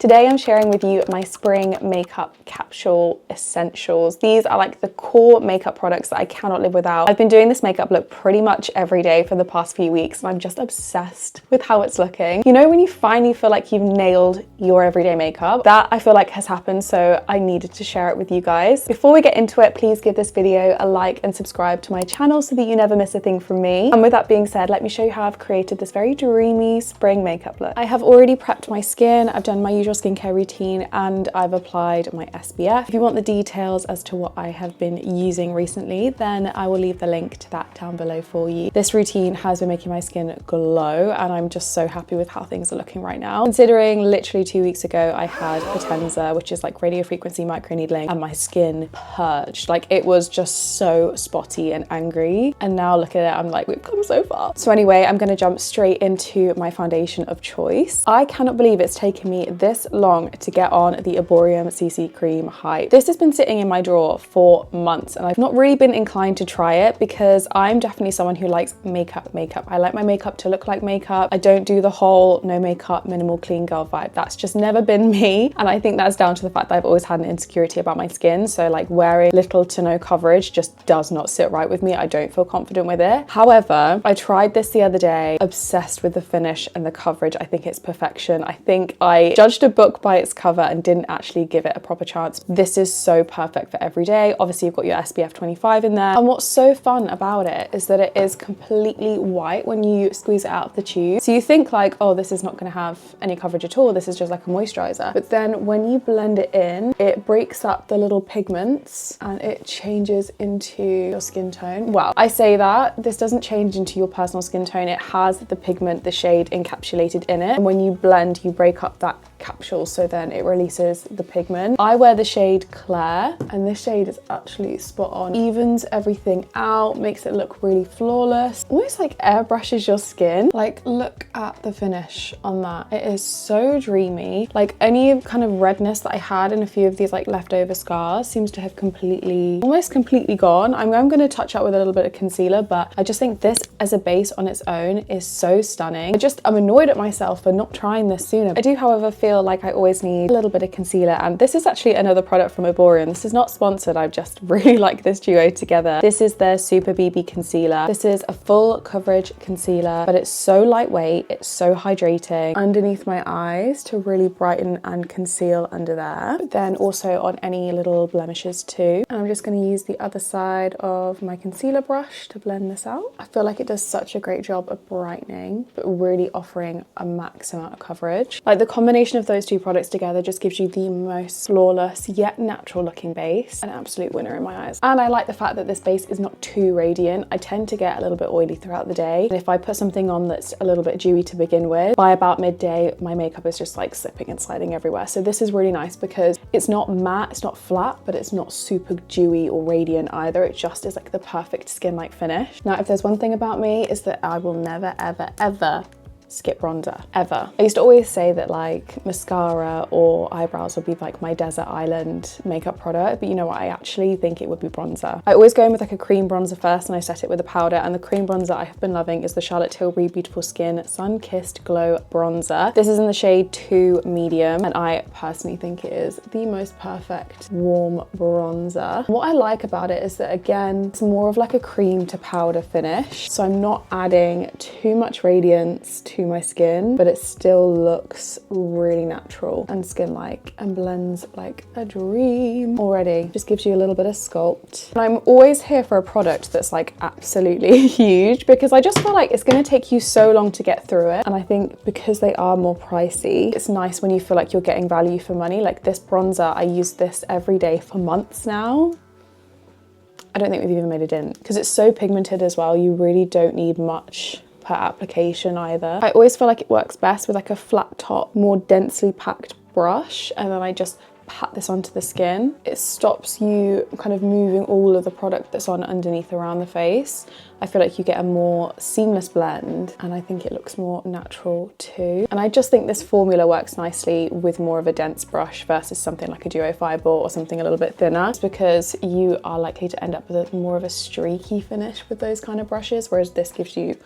Today I'm sharing with you my spring makeup capsule essentials. These are like the core makeup products that I cannot live without. I've been doing this makeup look pretty much every day for the past few weeks and I'm just obsessed with how it's looking. You know when you finally feel like you've nailed your everyday makeup? That I feel like has happened, so I needed to share it with you guys. Before we get into it, please give this video a like and subscribe to my channel so that you never miss a thing from me. And with that being said, let me show you how I've created this very dreamy spring makeup look. I have already prepped my skin, I've done my usual skincare routine, and I've applied my SPF. If you want the details as to what I have been using recently, then I will leave the link to that down below for you. This routine has been making my skin glow and I'm just so happy with how things are looking right now. Considering literally 2 weeks ago I had Potenza, which is like radio frequency microneedling, and my skin purged. Like it was just so spotty and angry, and now look at it, I'm like, we've come so far. So anyway, I'm gonna jump straight into my foundation of choice. I cannot believe it's taken me this long to get on the Arborium CC Cream Hype. This has been sitting in my drawer for months and I've not really been inclined to try it because I'm definitely someone who likes makeup. I like my makeup to look like makeup. I don't do the whole no makeup, minimal clean girl vibe. That's just never been me. And I think that's down to the fact that I've always had an insecurity about my skin. So like wearing little to no coverage just does not sit right with me. I don't feel confident with it. However, I tried this the other day, obsessed with the finish and the coverage. I think it's perfection. I think I judged a book by its cover and didn't actually give it a proper chance. This is so perfect for every day. Obviously you've got your SPF 25 in there. And what's so fun about it is that it is completely white when you squeeze it out of the tube. So you think like, oh, this is not gonna have any coverage at all. This is just like a moisturizer. But then when you blend it in, it breaks up the little pigments and it changes into your skin tone. Well, I say that, this doesn't change into your personal skin tone. It has the pigment, the shade encapsulated in it. And when you blend, you break up that capsule, so then it releases the pigment. I wear the shade Claire and this shade is actually spot on. Evens everything out, makes it look really flawless. Almost like airbrushes your skin. Like look at the finish on that. It is so dreamy. Like any kind of redness that I had in a few of these like leftover scars seems to have almost completely gone. I'm going to touch up with a little bit of concealer, but I just think this as a base on its own is so stunning. I'm annoyed at myself for not trying this sooner. I do, however, feel like I always need a little bit of concealer, and this is actually another product from Arborium. This is not sponsored, I just really like this duo together. This is their Super BB concealer. This is a full coverage concealer, but it's so lightweight, it's so hydrating underneath my eyes to really brighten and conceal under there, but then also on any little blemishes too. And I'm just going to use the other side of my concealer brush to blend this out. I feel like it does such a great job of brightening, but really offering a max amount of coverage. Like the combination of those two products together just gives you the most flawless yet natural looking base. An absolute winner in my eyes. And I like the fact that this base is not too radiant. I tend to get a little bit oily throughout the day, and if I put something on that's a little bit dewy to begin with, by about midday my makeup is just like slipping and sliding everywhere. So this is really nice because it's not matte, it's not flat, but it's not super dewy or radiant either. It just is like the perfect skin-like finish. Now if there's one thing about me is that I will never ever skip bronzer, ever. I used to always say that like mascara or eyebrows would be like my desert island makeup product, but you know what, I actually think it would be bronzer. I always go in with like a cream bronzer first and I set it with a powder, and the cream bronzer I have been loving is the Charlotte Tilbury Beautiful Skin Sun Kissed Glow Bronzer. This is in the shade 2 Medium, and I personally think it is the most perfect warm bronzer. What I like about it is that again, it's more of like a cream to powder finish, so I'm not adding too much radiance to my skin, but it still looks really natural and skin-like and blends like a dream already. Just gives you a little bit of sculpt. And I'm always here for a product that's like absolutely huge because I just feel like it's going to take you so long to get through it, and I think because they are more pricey, it's nice when you feel like you're getting value for money. Like this bronzer, I use this every day for months now. I don't think we've even made a dent because it's so pigmented as well. You really don't need much per application either. I always feel like it works best with like a flat top, more densely packed brush, and then I just pat this onto the skin. It stops you kind of moving all of the product that's on underneath around the face. I feel like you get a more seamless blend, and I think it looks more natural too. And I just think this formula works nicely with more of a dense brush versus something like a Duo Fireball or something a little bit thinner. It's because you are likely to end up with more of a streaky finish with those kind of brushes, whereas this gives you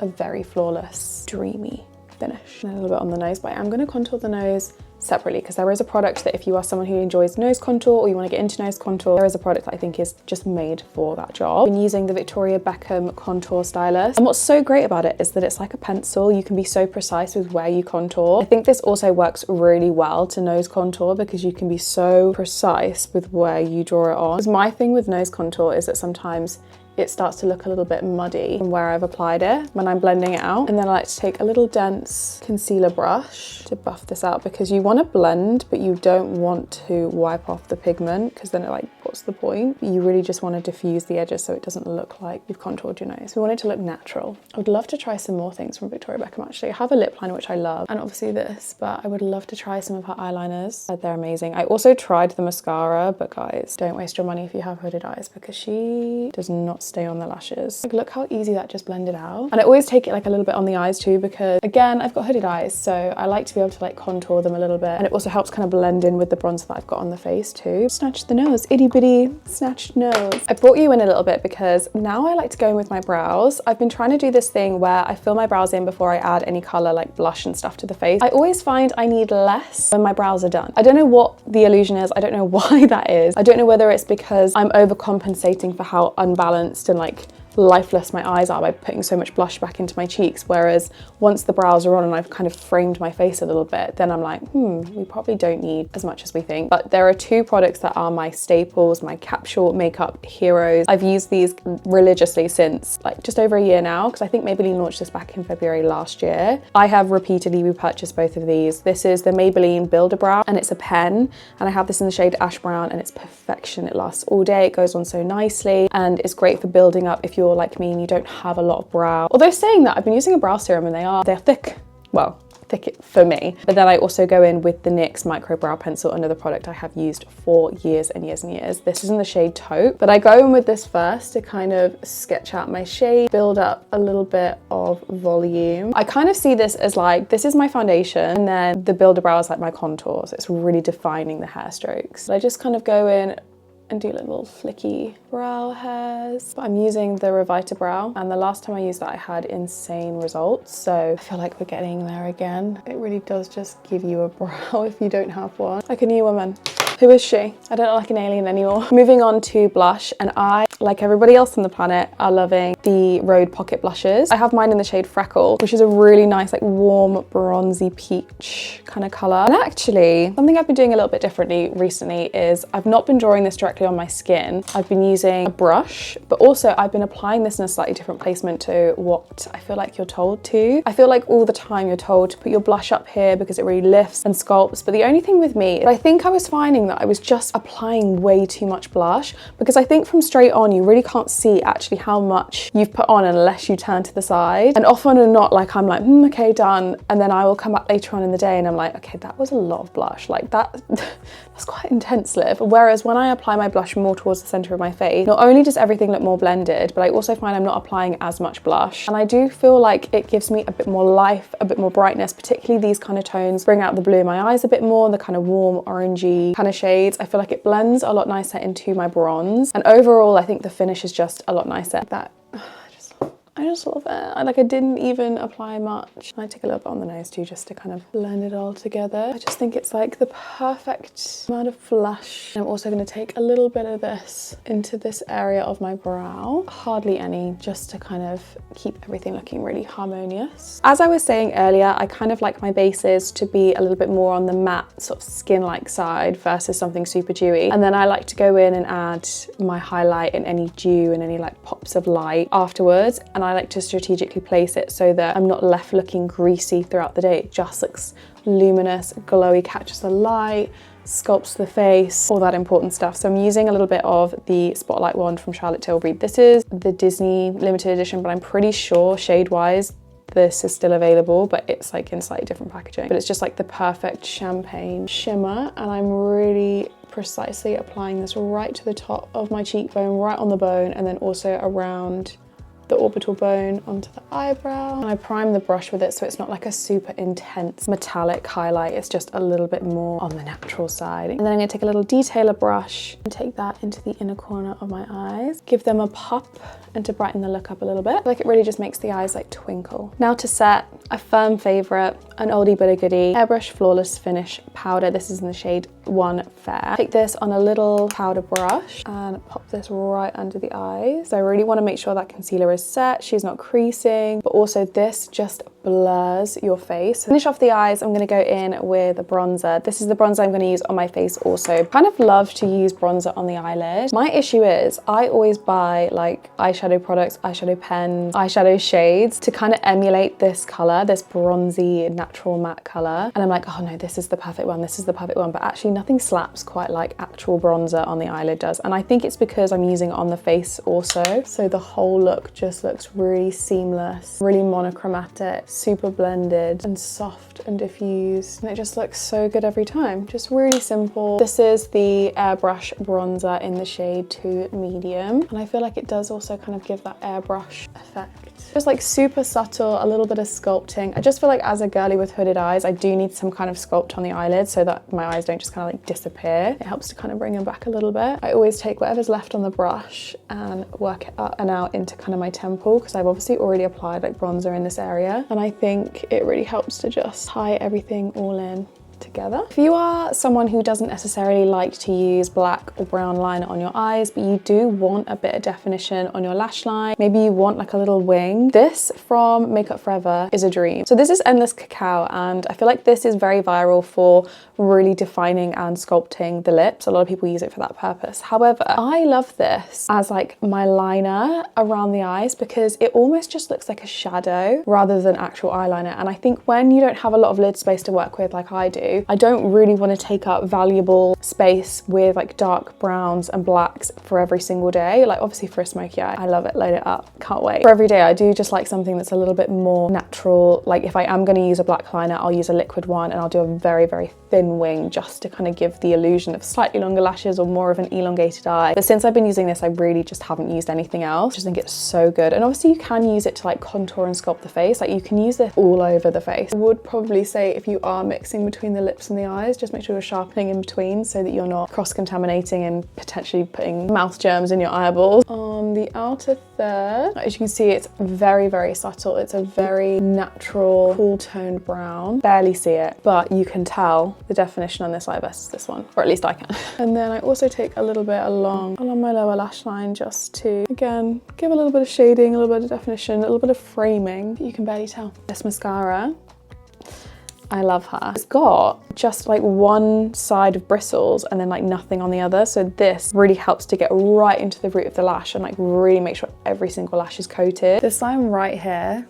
a very flawless, dreamy finish. And a little bit on the nose, but I'm going to contour the nose separately, because there is a product that if you are someone who enjoys nose contour or you want to get into nose contour, there is a product that I think is just made for that job. I've been using the Victoria Beckham contour stylus, and what's so great about it is that it's like a pencil. You can be so precise with where you contour. I think this also works really well to nose contour because you can be so precise with where you draw it on. Because my thing with nose contour is that sometimes it starts to look a little bit muddy from where I've applied it when I'm blending it out. And then I like to take a little dense concealer brush to buff this out, because you want to blend, but you don't want to wipe off the pigment, because then it like, what's the point? You really just want to diffuse the edges so it doesn't look like you've contoured your nose. We want it to look natural. I would love to try some more things from Victoria Beckham actually. I have a lip liner which I love, and obviously this, but I would love to try some of her eyeliners. They're amazing. I also tried the mascara, but guys, don't waste your money if you have hooded eyes, because she does not stay on the lashes. Like, look how easy that just blended out. And I always take it like a little bit on the eyes too, because again, I've got hooded eyes, so I like to be able to like contour them a little bit, and it also helps kind of blend in with the bronzer that I've got on the face too. Snatch the nose, itty bitty snatched nose. I brought you in a little bit because now I like to go in with my brows. I've been trying to do this thing where I fill my brows in before I add any color like blush and stuff to the face. I always find I need less when my brows are done. I don't know what the illusion is. I don't know why that is. I don't know whether it's because I'm overcompensating for how unbalanced and like lifeless my eyes are by putting so much blush back into my cheeks, whereas once the brows are on and I've kind of framed my face a little bit, then I'm like, we probably don't need as much as we think. But there are two products that are my staples, my capsule makeup heroes. I've used these religiously since like just over a year now, because I think Maybelline launched this back in February last year. I have repeatedly repurchased both of these. This is the Maybelline Builder Brow, and it's a pen, and I have this in the shade Ash Brown, and it's perfection. It lasts all day, it goes on so nicely, and it's great for building up if you're like me and you don't have a lot of brow. Although saying that, I've been using a brow serum and they're thick. Well, thick for me. But then I also go in with the NYX Micro Brow Pencil, another product I have used for years and years and years. This is in the shade Taupe, but I go in with this first to kind of sketch out my shade, build up a little bit of volume. I kind of see this as like, this is my foundation, and then the Builder Brow is like my contour, so it's really defining the hair strokes. I just kind of go in and do little flicky brow hairs. But I'm using the Revita Brow, and the last time I used that I had insane results, so I feel like we're getting there again. It really does just give you a brow if you don't have one. Like a new woman. Who is she? I don't look like an alien anymore. Moving on to blush, and I, like everybody else on the planet, are loving the Rhode Pocket blushes. I have mine in the shade Freckle, which is a really nice, like warm, bronzy peach kind of color. And actually, something I've been doing a little bit differently recently is I've not been drawing this directly on my skin. I've been using a brush, but also I've been applying this in a slightly different placement to what I feel like you're told to. I feel like all the time you're told to put your blush up here because it really lifts and sculpts. But the only thing with me, I think I was finding that I was just applying way too much blush, because I think from straight on you really can't see actually how much you've put on unless you turn to the side. And often or not, like I'm like, okay, done. And then I will come back later on in the day and I'm like, okay, that was a lot of blush. Like that's quite intense, Liv. Whereas when I apply my blush more towards the center of my face, not only does everything look more blended, but I also find I'm not applying as much blush. And I do feel like it gives me a bit more life, a bit more brightness, particularly these kind of tones bring out the blue in my eyes a bit more, the kind of warm orangey kind of shades. I feel like it blends a lot nicer into my bronze, and overall I think the finish is just a lot nicer. I just love it. I didn't even apply much. I take a little bit on the nose too, just to kind of blend it all together. I just think it's like the perfect amount of flush. I'm also going to take a little bit of this into this area of my brow. Hardly any, just to kind of keep everything looking really harmonious. As I was saying earlier, I kind of like my bases to be a little bit more on the matte sort of skin-like side versus something super dewy. And then I like to go in and add my highlight and any dew and any like pops of light afterwards. And I like to strategically place it so that I'm not left looking greasy throughout the day. It just looks luminous, glowy, catches the light, sculpts the face, all that important stuff. So I'm using a little bit of the Spotlight wand from Charlotte Tilbury. This is the Disney limited edition, but I'm pretty sure shade-wise this is still available, but it's like in slightly different packaging. But it's just like the perfect champagne shimmer, and I'm really precisely applying this right to the top of my cheekbone, right on the bone, and then also around the orbital bone onto the eyebrow. And I prime the brush with it so it's not like a super intense metallic highlight. It's just a little bit more on the natural side. And then I'm gonna take a little detailer brush and take that into the inner corner of my eyes. Give them a pop and to brighten the look up a little bit. Like it really just makes the eyes like twinkle. Now to set, a firm favorite, an oldie but a goodie, Airbrush Flawless Finish powder. This is in the shade 1 Fair. Take this on a little powder brush and pop this right under the eyes. So I really want to make sure that concealer is set, she's not creasing, but also this just blurs your face. Finish off the eyes, I'm going to go in with a bronzer. This is the bronzer I'm going to use on my face also. Kind of love to use bronzer on the eyelid. My issue is I always buy like eyeshadow products, eyeshadow pens, eyeshadow shades to kind of emulate this color, this bronzy natural matte color. And I'm like, oh no, this is the perfect one, this is the perfect one. But actually nothing slaps quite like actual bronzer on the eyelid does. And I think it's because I'm using it on the face also. So the whole look just looks really seamless, really monochromatic, super blended and soft and diffused. And it just looks so good every time. Just really simple. This is the Airbrush bronzer in the shade 2 Medium. And I feel like it does also kind of give that airbrush effect. Just like super subtle, a little bit of sculpting. I just feel like as a girly with hooded eyes, I do need some kind of sculpt on the eyelid so that my eyes don't just kind of like disappear. It helps to kind of bring them back a little bit. I always take whatever's left on the brush and work it up and out into kind of my temple because I've obviously already applied like bronzer in this area. And I think it really helps to just tie everything all in together. If you are someone who doesn't necessarily like to use black or brown liner on your eyes, but you do want a bit of definition on your lash line, maybe you want like a little wing, this from Makeup Forever is a dream. So this is Endless Cacao, and I feel like this is very viral for really defining and sculpting the lips. A lot of people use it for that purpose. However, I love this as like my liner around the eyes because it almost just looks like a shadow rather than actual eyeliner. And I think when you don't have a lot of lid space to work with like I do, I don't really want to take up valuable space with like dark browns and blacks for every single day. Like obviously for a smoky eye, I love it, load it up, can't wait. For every day, I do just like something that's a little bit more natural. Like if I am going to use a black liner, I'll use a liquid one and I'll do a very, very thin wing just to kind of give the illusion of slightly longer lashes or more of an elongated eye. But since I've been using this, I really just haven't used anything else. I just think it's so good. And obviously you can use it to like contour and sculpt the face. Like you can use this all over the face. I would probably say if you are mixing between the lips and the eyes, just make sure you're sharpening in between so that you're not cross-contaminating and potentially putting mouth germs in your eyeballs. On the outer third, as you can see, it's very, very subtle. It's a very natural, cool toned brown. Barely see it, but you can tell the definition on this eye versus this one, or at least I can. And then I also take a little bit along my lower lash line just to, again, give a little bit of shading, a little bit of definition, a little bit of framing, but you can barely tell. This mascara, I love her. It's got just like one side of bristles and then like nothing on the other. So this really helps to get right into the root of the lash and like really make sure every single lash is coated. This line right here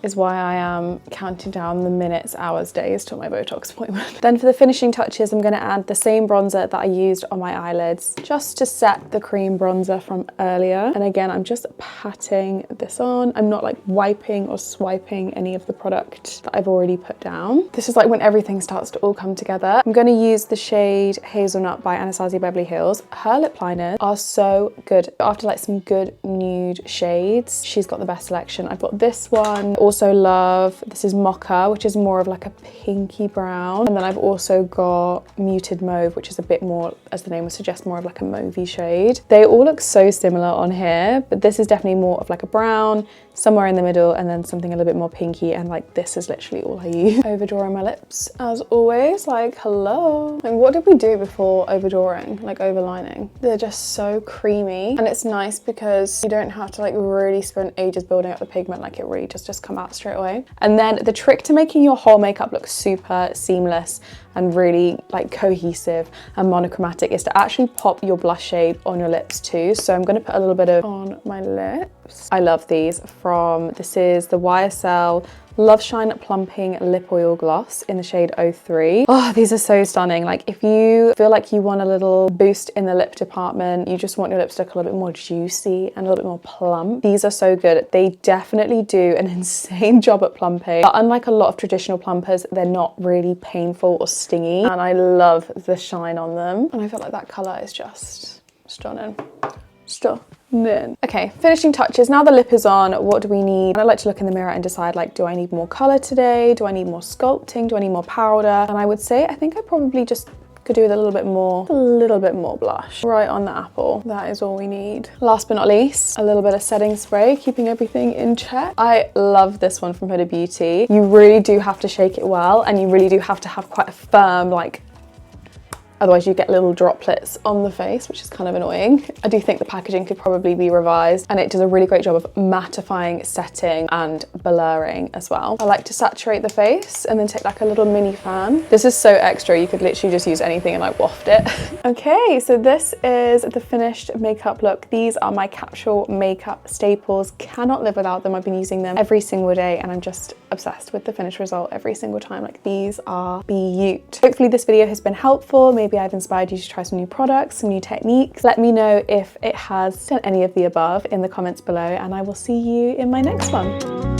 is why I am counting down the minutes, hours, days till my Botox appointment. Then for the finishing touches, I'm going to add the same bronzer that I used on my eyelids just to set the cream bronzer from earlier. And again, I'm just patting this on. I'm not like wiping or swiping any of the product that I've already put down. This is like when everything starts to all come together. I'm going to use the shade Hazelnut by Anastasia Beverly Hills. Her lip liners are so good. After like some good nude shades, she's got the best selection. I've got this one. Also love, this is Mocha, which is more of like a pinky brown. And then I've also got Muted Mauve, which is a bit more, as the name would suggest, more of like a mauvey shade. They all look so similar on here, but this is definitely more of like a brown, somewhere in the middle, and then something a little bit more pinky. And like this is literally all I use. Overdrawing my lips, as always, like hello. And what did we do before overdrawing, like overlining? They're just so creamy. And it's nice because you don't have to like really spend ages building up the pigment, like it really just come out straight away. And then the trick to making your whole makeup look super seamless and really like cohesive and monochromatic is to actually pop your blush shade on your lips too. So I'm going to put a little bit of on my lips. I love these from, this is the YSL Love Shine Plumping Lip Oil Gloss in the shade 03. Oh, these are so stunning. Like if you feel like you want a little boost in the lip department, you just want your lips to look a little bit more juicy and a little bit more plump, these are so good. They definitely do an insane job at plumping. But unlike a lot of traditional plumpers, they're not really painful or stingy. And I love the shine on them. And I feel like that color is just stunning. Stunning. Then, okay, finishing touches. Now the lip is on, what do we need? I like to look in the mirror and decide, like, do I need more color today? Do I need more sculpting? Do I need more powder? And I would say, I think I probably just could do with a little bit more blush right on the apple. That is all we need. Last but not least, a little bit of setting spray, keeping everything in check. I love this one from Huda Beauty. You really do have to shake it well, and you really do have to have quite a firm, like, otherwise you get little droplets on the face, which is kind of annoying. I do think the packaging could probably be revised, and it does a really great job of mattifying, setting, and blurring as well. I like to saturate the face and then take like a little mini fan. This is so extra, you could literally just use anything and like waft it. Okay, so this is the finished makeup look. These are my capsule makeup staples. Cannot live without them. I've been using them every single day, and I'm just obsessed with the finished result every single time. Like, these are beaut. Hopefully this video has been helpful. Maybe I've inspired you to try some new products, some new techniques. Let me know if it has done any of the above in the comments below, and I will see you in my next one.